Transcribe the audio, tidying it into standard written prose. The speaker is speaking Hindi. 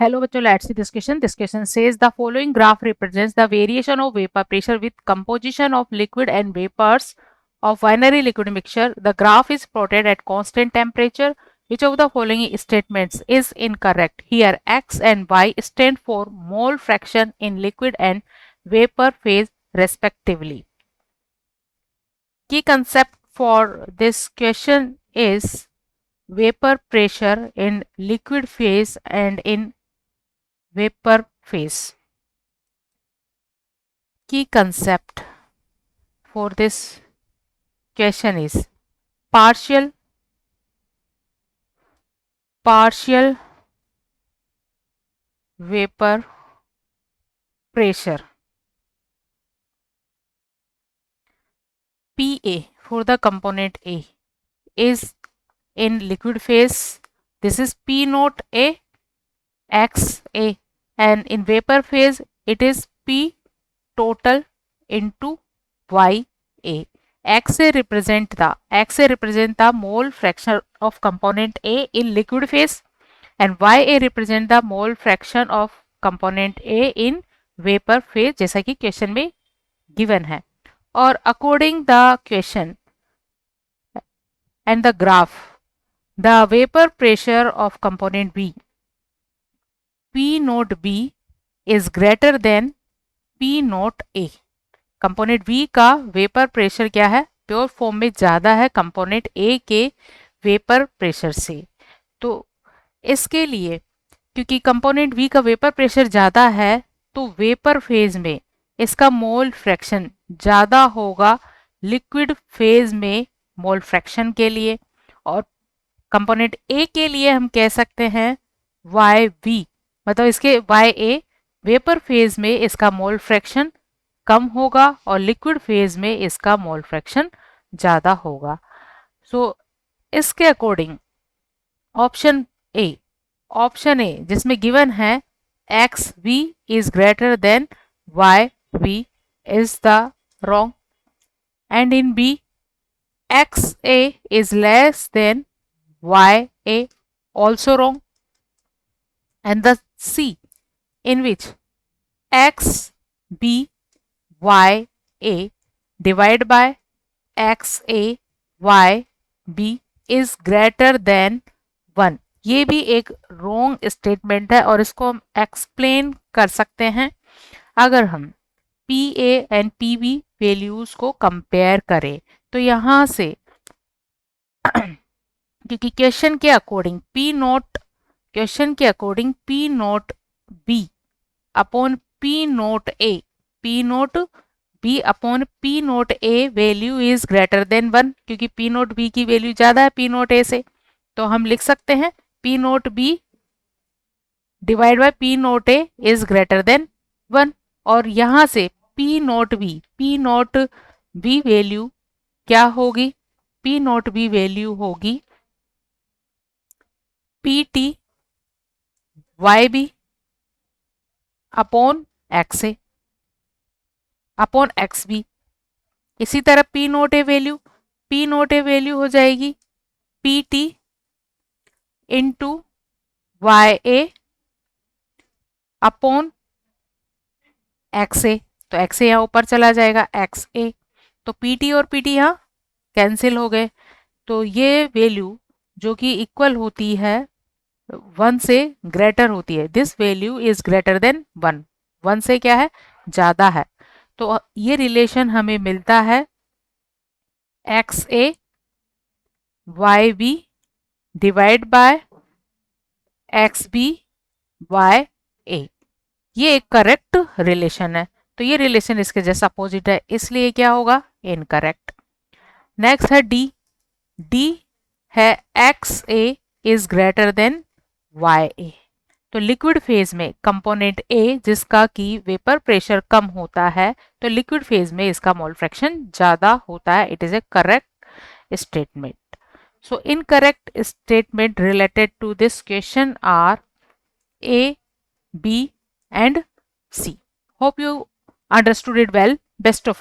Hello bachcho, let's see this question. This question says the following graph represents the variation of vapor pressure with composition of liquid and vapors of binary liquid mixture. The graph is plotted at constant temperature. Which of the following statements is incorrect? Here x and y stand for mole fraction in liquid and vapor phase respectively. Key concept for this question is vapor pressure in liquid phase and in vapor phase. Key concept for this question is partial vapor pressure, PA for the component A is in liquid phase. This is P naught A X A, and in vapor phase it is P total into Y A. XA represent the mole fraction of component A in liquid phase, and YA represent the mole fraction of component A in vapor phase, जैसा कि क्वेश्चन में given है. और according the question and the graph, the vapor pressure of component B, P naught B is greater than P naught A. Component B का वेपर प्रेशर क्या है? प्योर फॉर्म में ज़्यादा है कंपोनेंट ए के वेपर प्रेशर से. तो इसके लिए क्योंकि कंपोनेंट बी का वेपर प्रेशर ज़्यादा है तो वेपर फेज में इसका मोल फ्रैक्शन ज़्यादा होगा लिक्विड फेज में मोल फ्रैक्शन के लिए. और कंपोनेंट ए के लिए हम कह सकते हैं वाई बी, मतलब इसके वाई ए वेपर फेज में इसका मोल फ्रैक्शन कम होगा और लिक्विड फेज में इसका मोल फ्रैक्शन ज़्यादा होगा. सो इसके अकॉर्डिंग ऑप्शन ए जिसमें गिवन है X V is greater than Y V is the wrong, and in B X A is less than Y A also wrong, and the C in which x b y a divided by x a y b is greater than 1. ये भी एक रॉन्ग स्टेटमेंट है और इसको हम एक्सप्लेन कर सकते हैं अगर हम P A and P B values को कंपेयर करें. तो यहाँ से क्योंकि क्वेश्चन के according P naught B upon P naught B upon P naught A value is greater than 1, क्योंकि पी नोट बी की वैल्यू ज़्यादा है पी नोट ए से. तो हम लिख सकते हैं P naught B divide by P naught A is greater than 1. और यहाँ से पी नोट बी वैल्यू क्या होगी? पी नोट बी वैल्यू होगी P T Y B upon X A upon X B. इसी तरह पी नोट ए वैल्यू हो जाएगी P T into Y A upon X A. तो एक्स ए यहाँ ऊपर चला जाएगा एक्स ए, तो पी टी और पी टी यहाँ कैंसिल हो गए. तो ये वैल्यू जो कि इक्वल होती है 1 से ग्रेटर होती है. This value is greater than 1. 1 से क्या है? ज़्यादा है. तो ये रिलेशन हमें मिलता है X A Y B divide by X B Y A. ये एक करेक्ट रिलेशन है. तो ये रिलेशन इसके जैसा अपोजिट है, इसलिए क्या होगा? इनकरेक्ट. नेक्स्ट है डी है X A is greater than Y A. तो लिक्विड फेज में कंपोनेंट ए जिसका कि वेपर प्रेशर कम होता है तो लिक्विड फेज में इसका मोल फ्रैक्शन ज़्यादा होता है. It is a correct statement. So incorrect statement related to this question are A, B and C. Hope you understood it well. Best of luck.